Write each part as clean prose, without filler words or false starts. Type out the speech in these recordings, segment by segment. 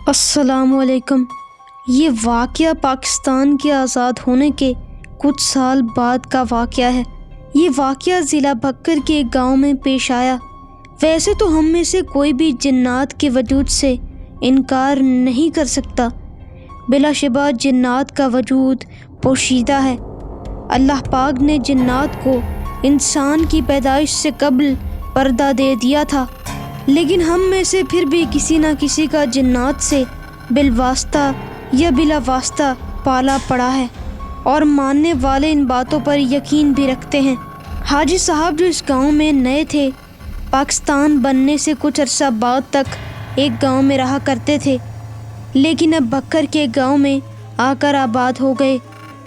السلام علیکم۔ یہ واقعہ پاکستان کے آزاد ہونے کے کچھ سال بعد کا واقعہ ہے۔ یہ واقعہ ضلع بھکر کے ایک گاؤں میں پیش آیا۔ ویسے تو ہم میں سے کوئی بھی جنات کے وجود سے انکار نہیں کر سکتا۔ بلا شبہ جنات کا وجود پوشیدہ ہے۔ اللہ پاک نے جنات کو انسان کی پیدائش سے قبل پردہ دے دیا تھا، لیکن ہم میں سے پھر بھی کسی نہ کسی کا جنات سے بالواسطہ یا بلا واسطہ پالا پڑا ہے، اور ماننے والے ان باتوں پر یقین بھی رکھتے ہیں۔ حاجی صاحب جو اس گاؤں میں نئے تھے، پاکستان بننے سے کچھ عرصہ بعد تک ایک گاؤں میں رہا کرتے تھے، لیکن اب بھکر کے گاؤں میں آ کر آباد ہو گئے۔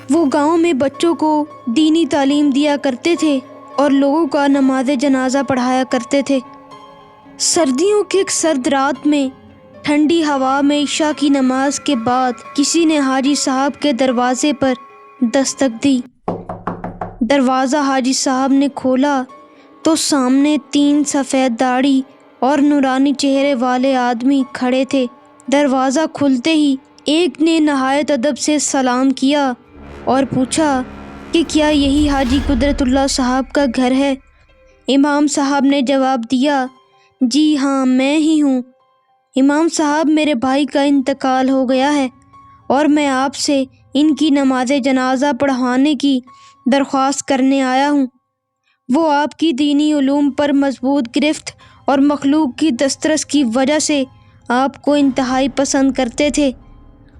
وہ گاؤں میں بچوں کو دینی تعلیم دیا کرتے تھے اور لوگوں کا نماز جنازہ پڑھایا کرتے تھے۔ سردیوں کی ایک سرد رات میں ٹھنڈی ہوا میں عشاء کی نماز کے بعد کسی نے حاجی صاحب کے دروازے پر دستک دی۔ دروازہ حاجی صاحب نے کھولا تو سامنے 3 سفید داڑھی اور نورانی چہرے والے آدمی کھڑے تھے۔ دروازہ کھلتے ہی ایک نے نہایت ادب سے سلام کیا اور پوچھا کہ کیا یہی حاجی قدرت اللہ صاحب کا گھر ہے؟ امام صاحب نے جواب دیا، جی ہاں میں ہی ہوں۔ امام صاحب، میرے بھائی کا انتقال ہو گیا ہے اور میں آپ سے ان کی نماز جنازہ پڑھوانے کی درخواست کرنے آیا ہوں۔ وہ آپ کی دینی علوم پر مضبوط گرفت اور مخلوق کی دسترس کی وجہ سے آپ کو انتہائی پسند کرتے تھے،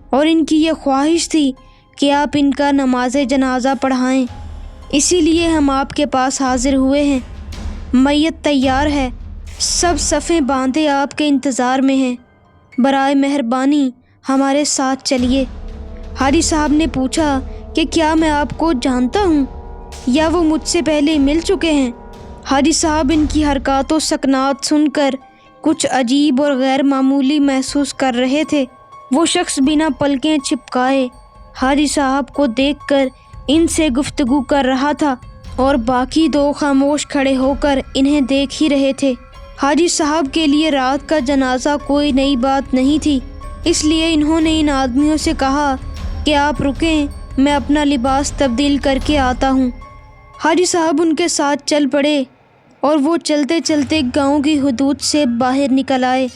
اور ان کی یہ خواہش تھی کہ آپ ان کا نماز جنازہ پڑھائیں۔ اسی لیے ہم آپ کے پاس حاضر ہوئے ہیں۔ میت تیار ہے، سب صفیں باندھے آپ کے انتظار میں ہیں۔ برائے مہربانی ہمارے ساتھ چلیے۔ حاجی صاحب نے پوچھا کہ کیا میں آپ کو جانتا ہوں یا وہ مجھ سے پہلے مل چکے ہیں؟ حاجی صاحب ان کی حرکات و سکنات سن کر کچھ عجیب اور غیر معمولی محسوس کر رہے تھے۔ وہ شخص بنا پلکیں چھپکائے حاجی صاحب کو دیکھ کر ان سے گفتگو کر رہا تھا، اور باقی 2 خاموش کھڑے ہو کر انہیں دیکھ ہی رہے تھے۔ حاجی صاحب کے لیے رات کا جنازہ کوئی نئی بات نہیں تھی، اس لیے انہوں نے ان آدمیوں سے کہا کہ آپ رکیں، میں اپنا لباس تبدیل کر کے آتا ہوں۔ حاجی صاحب ان کے ساتھ چل پڑے اور وہ چلتے چلتے گاؤں کی حدود سے باہر نکل آئے۔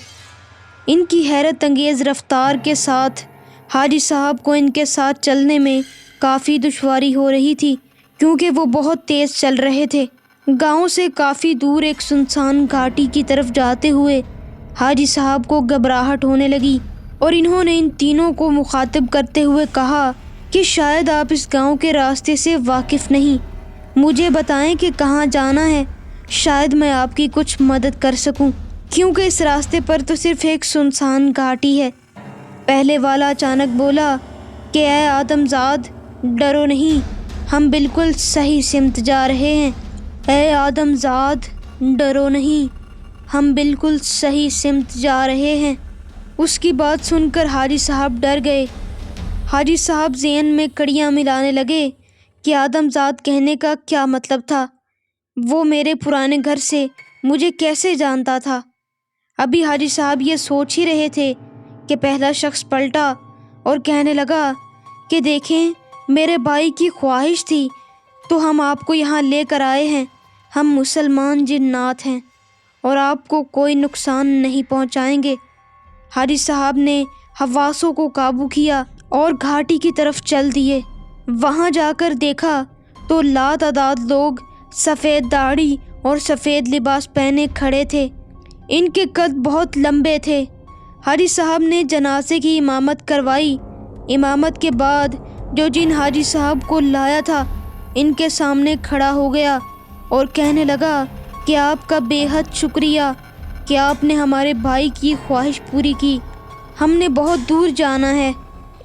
ان کی حیرت انگیز رفتار کے ساتھ حاجی صاحب کو ان کے ساتھ چلنے میں کافی دشواری ہو رہی تھی، کیونکہ وہ بہت تیز چل رہے تھے۔ گاؤں سے کافی دور ایک سنسان گھاٹی کی طرف جاتے ہوئے حاجی صاحب کو گھبراہٹ ہونے لگی، اور انہوں نے ان تینوں کو مخاطب کرتے ہوئے کہا کہ شاید آپ اس گاؤں کے راستے سے واقف نہیں، مجھے بتائیں کہ کہاں جانا ہے، شاید میں آپ کی کچھ مدد کر سکوں، کیونکہ اس راستے پر تو صرف ایک سنسان گھاٹی ہے۔ پہلے والا اچانک بولا کہ اے آدم زاد، ڈرو نہیں، ہم بالکل صحیح سمت جا رہے ہیں۔ اے آدم زاد، ڈرو نہیں، ہم بالکل صحیح سمت جا رہے ہیں۔ اس کی بات سن کر حاجی صاحب ڈر گئے۔ حاجی صاحب ذہن میں کڑیاں ملانے لگے کہ آدم زاد کہنے کا کیا مطلب تھا؟ وہ میرے پرانے گھر سے مجھے کیسے جانتا تھا؟ ابھی حاجی صاحب یہ سوچ ہی رہے تھے کہ پہلا شخص پلٹا اور کہنے لگا کہ دیکھیں، میرے بھائی کی خواہش تھی تو ہم آپ کو یہاں لے کر آئے ہیں۔ ہم مسلمان جنات ہیں اور آپ کو کوئی نقصان نہیں پہنچائیں گے۔ حاجی صاحب نے حواسوں کو قابو کیا اور گھاٹی کی طرف چل دیے۔ وہاں جا کر دیکھا تو لاتعداد لوگ سفید داڑھی اور سفید لباس پہنے کھڑے تھے۔ ان کے قد بہت لمبے تھے۔ حاجی صاحب نے جنازے کی امامت کروائی۔ امامت کے بعد جو جن حاجی صاحب کو لایا تھا ان کے سامنے کھڑا ہو گیا اور کہنے لگا کہ آپ کا بے حد شکریہ کہ آپ نے ہمارے بھائی کی خواہش پوری کی، ہم نے بہت دور جانا ہے۔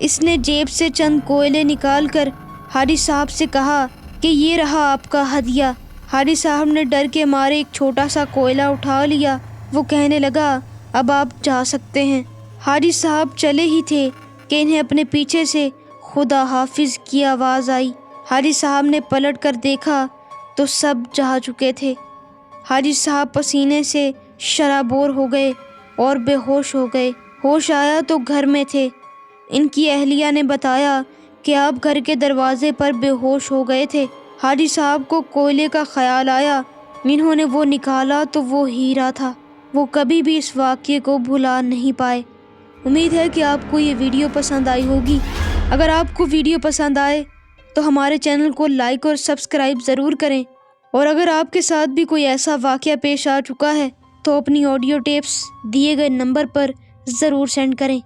اس نے جیب سے چند کوئلے نکال کر حاجی صاحب سے کہا کہ یہ رہا آپ کا ہدیہ۔ حاجی صاحب نے ڈر کے مارے ایک چھوٹا سا کوئلہ اٹھا لیا۔ وہ کہنے لگا، اب آپ جا سکتے ہیں۔ حاجی صاحب چلے ہی تھے کہ انہیں اپنے پیچھے سے خدا حافظ کی آواز آئی۔ حاجی صاحب نے پلٹ کر دیکھا تو سب جا چکے تھے۔ حاجی صاحب پسینے سے شرابور ہو گئے اور بے ہوش ہو گئے۔ ہوش آیا تو گھر میں تھے۔ ان کی اہلیہ نے بتایا کہ آپ گھر کے دروازے پر بے ہوش ہو گئے تھے۔ حاجی صاحب کو کوئلے کا خیال آیا۔ انہوں نے وہ نکالا تو وہ ہیرا تھا۔ وہ کبھی بھی اس واقعے کو بھلا نہیں پائے۔ امید ہے کہ آپ کو یہ ویڈیو پسند آئی ہوگی۔ اگر آپ کو ویڈیو پسند آئے تو ہمارے چینل کو لائک اور سبسکرائب ضرور کریں، اور اگر آپ کے ساتھ بھی کوئی ایسا واقعہ پیش آ چکا ہے تو اپنی آڈیو ٹیپس دیے گئے نمبر پر ضرور سینڈ کریں۔